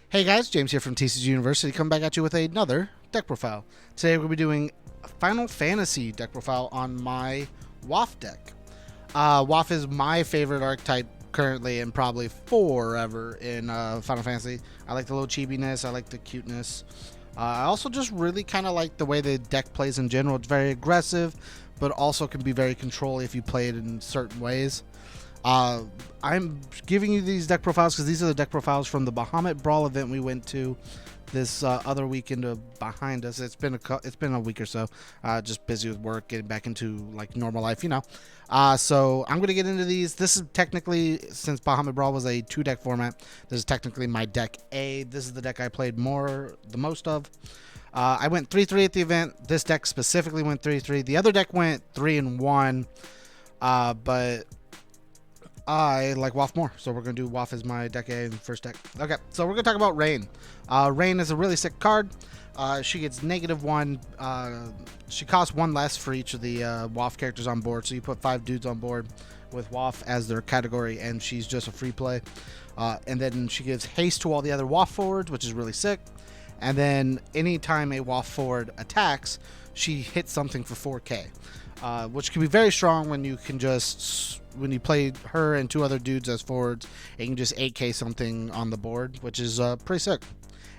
Hey guys, James here from TCG University, coming back at you with another deck profile. Today we're going to be doing a Final Fantasy deck profile on my WOFF deck. WOFF is my favorite archetype currently and probably forever in Final Fantasy. I like the little chibiness, I like the cuteness. I also just really kind of like the way the deck plays in general. It's very aggressive, but also can be very controlling if you play it in certain ways. I'm giving you these deck profiles because these are the deck profiles from the Bahamut Brawl event we went to this other weekend behind us. It's been a week or so. Just busy with work, getting back into like normal life, you know. So I'm gonna get into these. This is technically, since Bahamut Brawl was a 2-deck format, this is technically my deck A. This is the deck I played the most of. I went 3-3 at the event. This deck specifically went 3-3. The other deck went 3-1. But I like WOFF more, so we're going to do WOFF as my deck A in the first deck. Okay, so we're going to talk about Rain. Rain is a really sick card. She gets -1. She costs 1 less for each of the WOFF characters on board, so you put 5 dudes on board with WOFF as their category, and she's just a free play. And then she gives haste to all the other WOFF forwards, which is really sick. And then anytime a WOFF forward attacks, she hits something for 4k, which can be very strong when you play her and 2 other dudes as forwards, you can just 8k something on the board, which is pretty sick.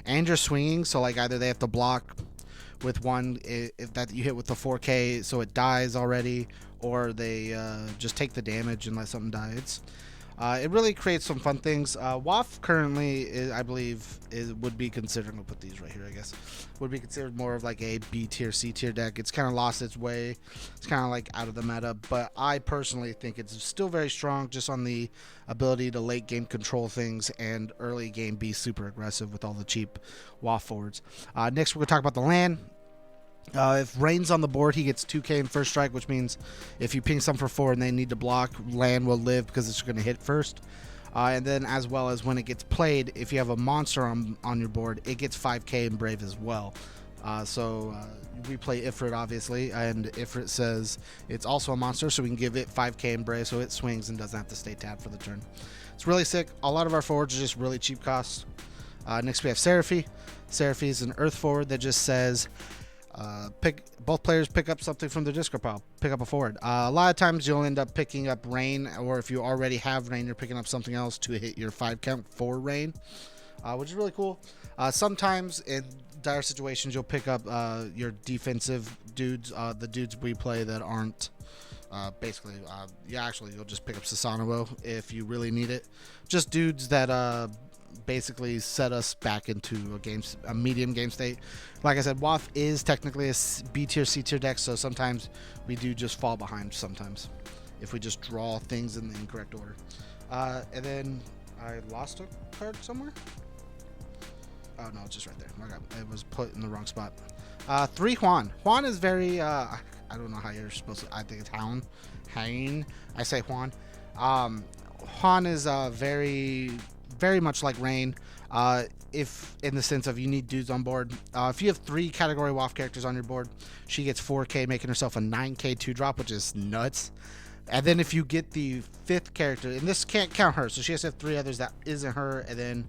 And you're swinging, so like either they have to block with one if that you hit with the 4k so it dies already, or they just take the damage and let something die. It really creates some fun things. WOFF currently, I believe, would be considered, I'm going to put these right here, I guess, would be considered more of like a B tier, C tier deck. It's kind of lost its way. It's kind of like out of the meta, but I personally think it's still very strong just on the ability to late game control things and early game be super aggressive with all the cheap WOFF forwards. Next, we're going to talk about the land. If Rain's on the board, he gets 2k in first strike, which means if you ping some for 4 and they need to block, land will live because it's going to hit first. And then as well as when it gets played, if you have a monster on your board, it gets 5k in Brave as well. We play Ifrit, obviously, and Ifrit says it's also a monster, so we can give it 5k in Brave so it swings and doesn't have to stay tapped for the turn. It's really sick. A lot of our forwards are just really cheap costs. Next we have Seraphi. Seraphi is an earth forward that just says both players pick up something from their discard pile. Pick up a forward. A lot of times you'll end up picking up Rain, or if you already have Rain, you're picking up something else to hit your 5 count for Rain, which is really cool. Sometimes in dire situations you'll pick up your defensive dudes, the dudes we play that aren't you'll just pick up Sesano if you really need it. Just dudes that basically set us back into a medium game state. Like I said, WOFF is technically a B tier, C tier deck, so sometimes we do just fall behind sometimes if we just draw things in the incorrect order. And then I lost a card somewhere. Oh no, it's just right there. Okay, it was put in the wrong spot. 3 Juan. Juan is very I don't know how you're supposed to, I think it's Hain. I say Juan. Juan is very much like Rain, if in the sense of you need dudes on board. If you have 3 category WOFF characters on your board, she gets 4k, making herself a 9k 2-drop, which is nuts. And then if you get the 5th character, and this can't count her, so she has to have 3 others that isn't her, and then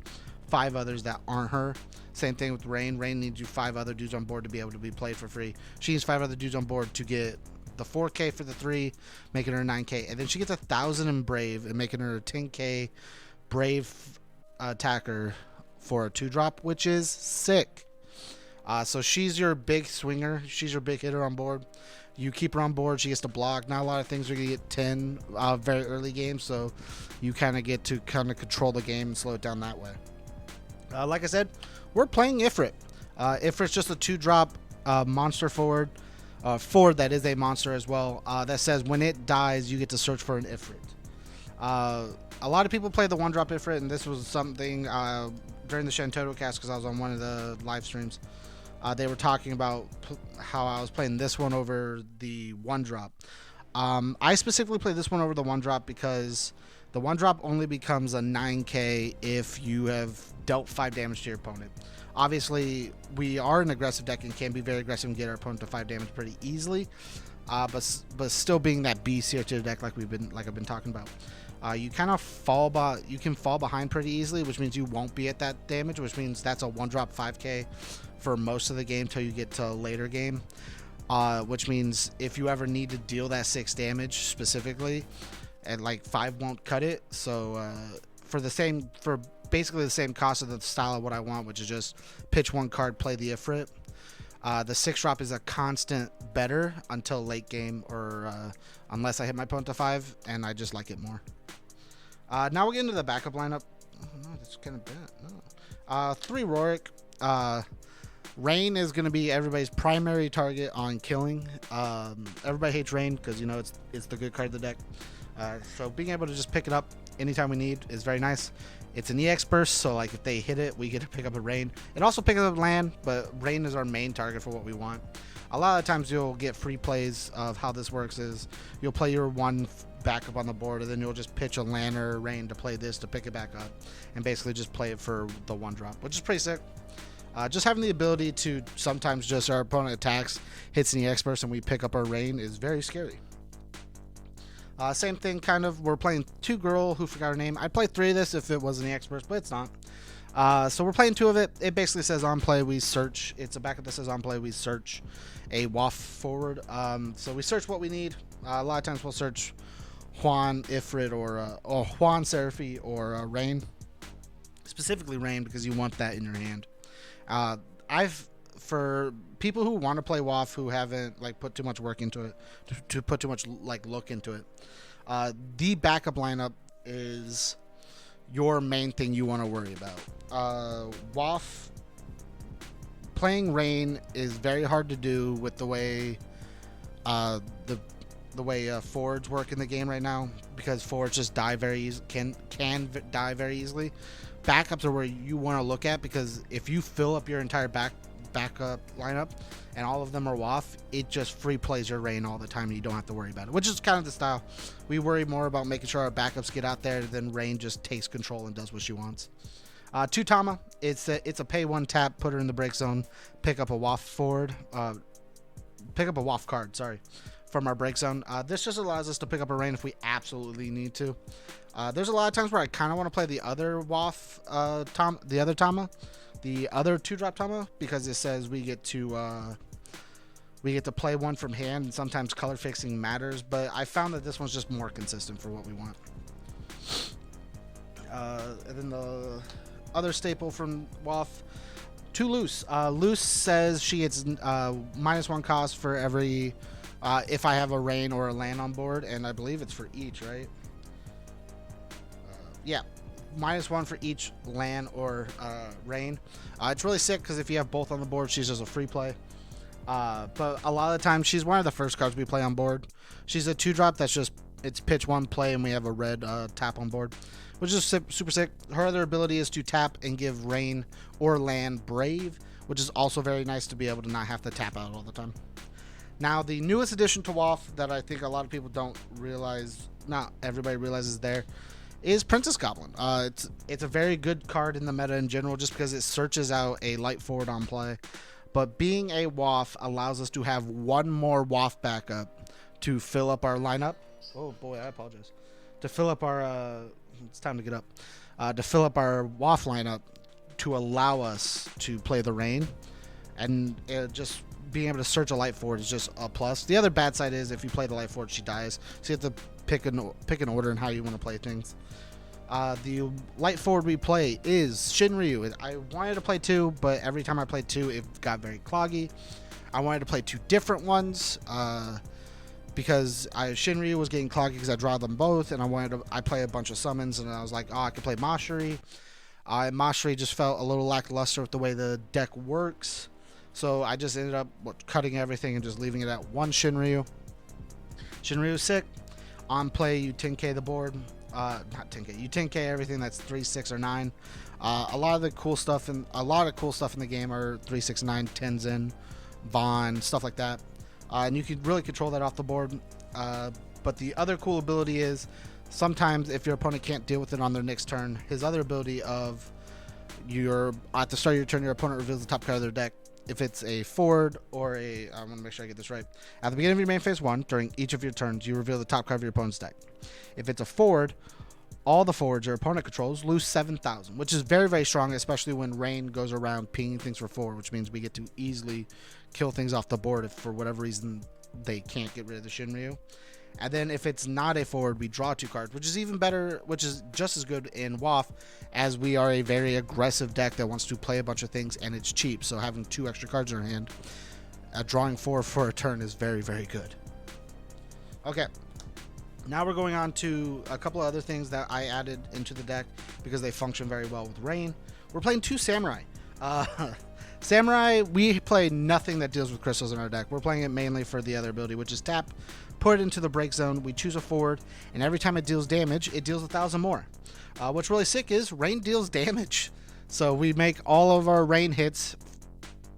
5 others that aren't her. Same thing with Rain. Rain needs you 5 other dudes on board to be able to be played for free. She needs 5 other dudes on board to get the 4k for the 3, making her 9k, and then she gets 1,000 in Brave and making her a 10k Brave attacker for a 2-drop, which is sick. So she's your big swinger. She's your big hitter on board. You keep her on board, she gets to block. Not a lot of things are going to get 10 very early games, so you kind of get to control the game and slow it down that way. Like I said, we're playing Ifrit. Ifrit's just a 2-drop monster forward. Forward that is a monster as well. That says when it dies, you get to search for an Ifrit. A lot of people play the 1-drop Ifrit, and this was something during the Shentoto cast, because I was on one of the live streams. They were talking about how I was playing this one over the 1-drop. I specifically play this one over the 1-drop because the 1-drop only becomes a 9k if you have dealt 5 damage to your opponent. Obviously, we are an aggressive deck and can be very aggressive and get our opponent to 5 damage pretty easily. but still being that beast here to the deck like I've been talking about. You kind of you can fall behind pretty easily, which means you won't be at that damage, which means that's a 1-drop 5k for most of the game till you get to a later game. Which means if you ever need to deal that 6 damage specifically, and like 5 won't cut it. So for basically the same cost of the style of what I want, which is just pitch 1 card, play the Ifrit. The 6-drop is a constant better until late game, or unless I hit my opponent to 5, and I just like it more. Now we'll get into the backup lineup. Oh, no, that's kind of bad. No. 3 Rorik. Rain is going to be everybody's primary target on killing. Everybody hates Rain because, you know, it's the good card of the deck. So being able to just pick it up anytime we need is very nice. It's an EX burst, so like if they hit it, we get to pick up a Rain. It also picks up land, but Rain is our main target for what we want. A lot of times you'll get free plays of how this works is you'll play your 1 backup on the board, and then you'll just pitch a land or a Rain to play this to pick it back up, and basically just play it for the 1-drop, which is pretty sick. Just having the ability to sometimes just our opponent attacks, hits an EX burst, and we pick up our Rain is very scary. Same thing, kind of. We're playing 2 girl who forgot her name. I'd play 3 of this if it was an EX burst, but it's not. So we're playing 2 of it. It basically says on play, we search. It's a backup that says on play, we search a WOFF forward. So we search what we need. A lot of times we'll search Juan, Ifrit, or Juan, Seraphi, or Rain. Specifically Rain, because you want that in your hand. For people who want to play WOFF who haven't like put too much work into it, to put too much like look into it, the backup lineup is your main thing you want to worry about. WOFF playing Rain is very hard to do with the way forwards work in the game right now, because forwards just die very easy, can die very easily. Backups are where you want to look at, because if you fill up your entire backup lineup and all of them are WOFF, it just free plays your Rain all the time and you don't have to worry about it, which is kind of the style. We worry more about making sure our backups get out there than Rain just takes control and does what she wants. 2 Tama, it's a pay 1 tap, put her in the break zone, pick up a WOFF forward, pick up a WOFF card, sorry, from our break zone. This just allows us to pick up a Rain if we absolutely need to. There's a lot of times where I kind of want to play the other WOFF, the other Tama, the other 2-drop Tama, because it says we get to play 1 from hand, and sometimes color fixing matters. But I found that this one's just more consistent for what we want. And then the other staple from WOFF, 2 Loose. Loose says she gets -1 cost for every if I have a Rain or a land on board, and I believe it's for each, right? Yeah, -1 for each land or Rain. It's really sick because if you have both on the board, she's just a free play. But a lot of the time, she's one of the first cards we play on board. She's a 2-drop that's just, it's pitch 1 play, and we have a red tap on board, which is super sick. Her other ability is to tap and give Rain or land Brave, which is also very nice to be able to not have to tap out all the time. Now, the newest addition to WOFF that I think a lot of people don't realize, not everybody realizes there, is Princess Goblin. It's a very good card in the meta in general, just because it searches out a light forward on play. But being a WOFF allows us to have 1 more WOFF backup to fill up our lineup. Oh boy, I apologize. To fill up our, it's time to get up. To fill up our WOFF lineup to allow us to play the Rain, and just being able to search a light forward is just a plus. The other bad side is if you play the light forward, she dies, so you have to pick an order in how you want to play things. The light forward we play is Shinryu. I wanted to play 2, but every time I played 2, it got very cloggy. I wanted to play 2 different ones because Shinryu was getting cloggy because I draw them both, and I play a bunch of summons, and I was like, oh, I could play Mashiri. Mashiri just felt a little lackluster with the way the deck works, so I just ended up cutting everything and just leaving it at 1 Shinryu. Shinryu's sick. On play, you 10k the board. Not 10k. You 10k everything that's 3, 6, or 9. A lot of cool stuff in the game are 3, 6, 9, Tenzin, Vaughn, stuff like that. And you can really control that off the board. But the other cool ability is sometimes if your opponent can't deal with it on their next turn, his other ability of at the start of your turn, your opponent reveals the top card of their deck. if it's a forward or a, I want to make sure I get this right. At the beginning of your main phase 1, during each of your turns, you reveal the top card of your opponent's deck. If it's a forward, all the forwards your opponent controls lose 7,000, which is very, very strong, especially when Rain goes around pinging things for 4, which means we get to easily kill things off the board if for whatever reason they can't get rid of the Shinryu. And then if it's not a forward, we draw 2 cards, which is even better, which is just as good in WOFF, as we are a very aggressive deck that wants to play a bunch of things and it's cheap. So having 2 extra cards in our hand, drawing 4 for a turn is very, very good. Okay. Now we're going on to a couple of other things that I added into the deck because they function very well with Rain. We're playing 2 Samurai. Samurai, we play nothing that deals with crystals in our deck. We're playing it mainly for the other ability, which is tap, put it into the break zone, we choose a forward, and every time it deals damage, it deals 1,000 more. What's really sick is Rain deals damage. So we make all of our Rain hits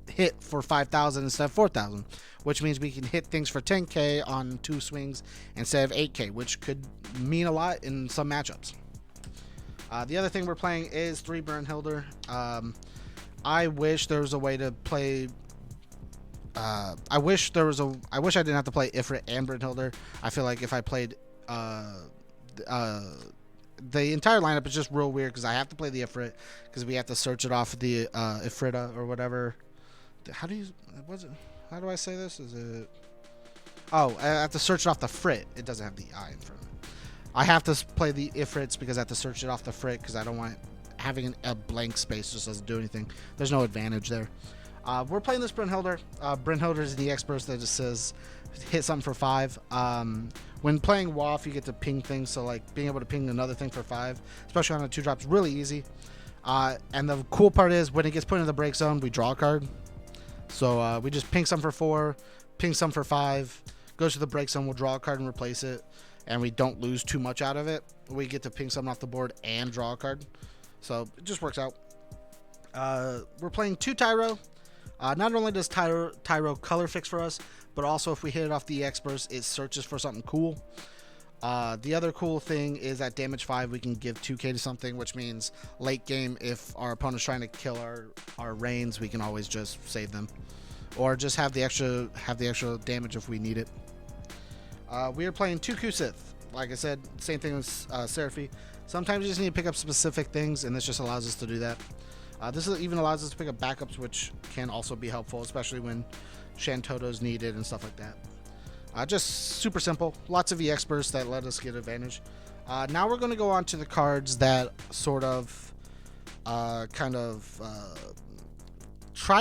hit for 5,000 instead of 4,000, which means we can hit things for 10k on 2 swings instead of 8k, which could mean a lot in some matchups. The other thing we're playing is 3 Burnhilder. I wish there was a way to play. I wish I didn't have to play Ifrit and Burnhilder. I feel like if I played the entire lineup is just real weird because I have to play the Ifrit because we have to search it off the Ifrita or whatever. How do I say this? Is it? Oh, I have to search it off the Frit. It doesn't have the I in front of it. I have to play the Ifrits because I have to search it off the Frit because I don't want having a blank space just doesn't do anything. There's no advantage there. We're playing this Burnhilder. Burnhilder is the expert that just says hit something for 5. When playing WOFF, you get to ping things, so like being able to ping another thing for 5, especially on a 2-drop, is really easy. And the cool part is when it gets put in the break zone, we draw a card. So we just ping some for 4, ping some for 5, goes to the break zone, we'll draw a card and replace it, and we don't lose too much out of it. We get to ping something off the board and draw a card. So it just works out. We're playing 2 Tyro. Not only does Tyro color fix for us, but also if we hit it off the X-Burst, it searches for something cool. The other cool thing is at damage 5, we can give 2k to something, which means late game, if our opponent's trying to kill our Rains, we can always just save them. Or just have the extra damage if we need it. We are playing 2 Kusith. Like I said, same thing with Seraphi. Sometimes you just need to pick up specific things, and this just allows us to do that. This even allows us to pick up backups, which can also be helpful, especially when Shantoto's needed and stuff like that. Just super simple. Lots of EX bursts that let us get advantage. Now we're going to go on to the cards that sort of try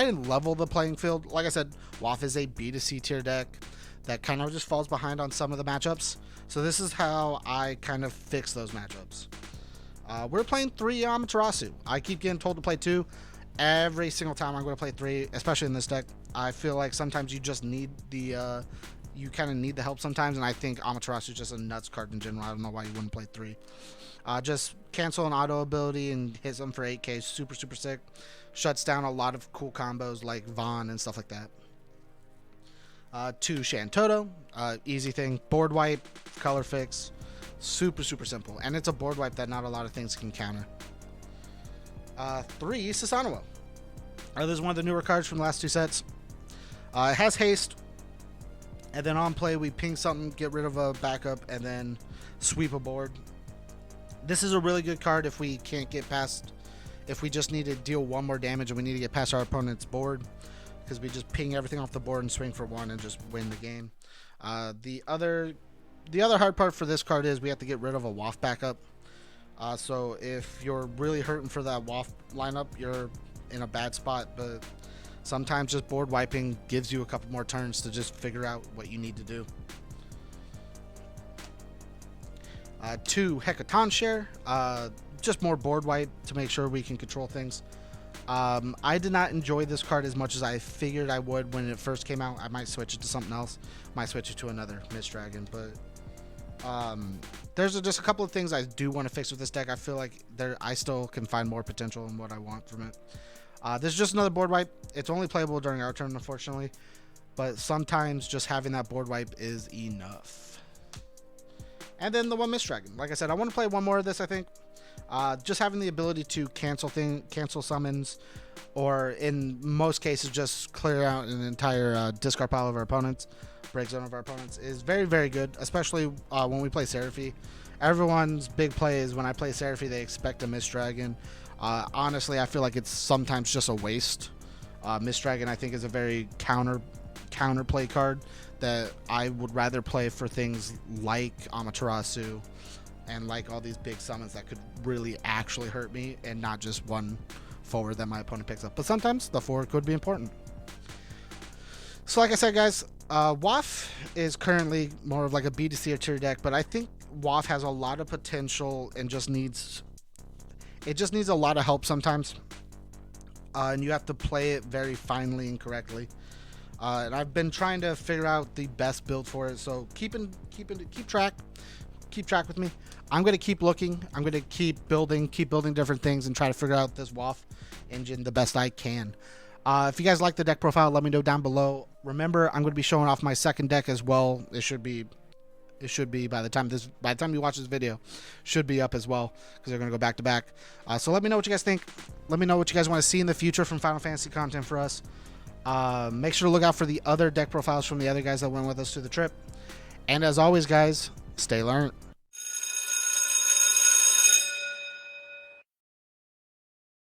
and level the playing field. Like I said, WOFF is a B to C tier deck that kind of just falls behind on some of the matchups. So this is how I kind of fix those matchups. We're playing 3 Amaterasu. I keep getting told to play 2. Every single time I'm going to play 3, especially in this deck. I feel like sometimes you just need the help sometimes, and I think Amaterasu is just a nuts card in general. I don't know why you wouldn't play 3. Just cancel an auto ability and hit them for 8k. Super, super sick. Shuts down a lot of cool combos like Vaughn and stuff like that. 2 Shantoto. Easy thing. Board wipe, color fix. Super, super simple. And it's a board wipe that not a lot of things can counter. 3 Sesano. This is one of the newer cards from the last 2 sets. It has haste. And then on play, we ping something, get rid of a backup, and then sweep a board. This is a really good card if we can't get past... If we just need to deal 1 more damage and we need to get past our opponent's board. Because we just ping everything off the board and swing for 1 and just win the game. The other hard part for this card is we have to get rid of a WOFF backup. So if you're really hurting for that WOFF lineup, you're in a bad spot. But sometimes just board wiping gives you a couple more turns to just figure out what you need to do. 2 Hecaton Share. Just more board wipe to make sure we can control things. I did not enjoy this card as much as I figured I would when it first came out. I might switch it to something else. Might switch it to another Mist Dragon, but there's just a couple of things I do want to fix with this deck. I feel like I still can find more potential in what I want from it. This is just another board wipe. It's only playable during our turn, unfortunately, but sometimes just having that board wipe is enough. And then the 1 Mist Dragon. Like I said, I want to play 1 more of this, I think. Just having the ability to cancel summons, or in most cases just clear out an entire discard pile of our opponents, break zone of our opponents, is very, very good, especially when we play Seraphi. Everyone's big play is when I play Seraphi, they expect a Mist Dragon. Honestly, I feel like it's sometimes just a waste. Mist Dragon, I think, is a very counterplay card that I would rather play for things like Amaterasu and like all these big summons that could really actually hurt me, and not just one forward that my opponent picks up. But sometimes the forward could be important. So like I said, guys, WOFF is currently more of like a B to C tier deck, but I think WOFF has a lot of potential and just needs a lot of help sometimes. And you have to play it very finely and correctly. And I've been trying to figure out the best build for it. So keep track with me. I'm going to keep looking. I'm going to keep building different things and try to figure out this WOFF engine the best I can. If you guys like the deck profile, let me know down below. Remember, I'm going to be showing off my second deck as well. It should be by the time you watch this video, should be up as well, because they're going to go back to back. So let me know what you guys think. Let me know what you guys want to see in the future from Final Fantasy content for us. Make sure to look out for the other deck profiles from the other guys that went with us to the trip. And as always, guys, stay learned.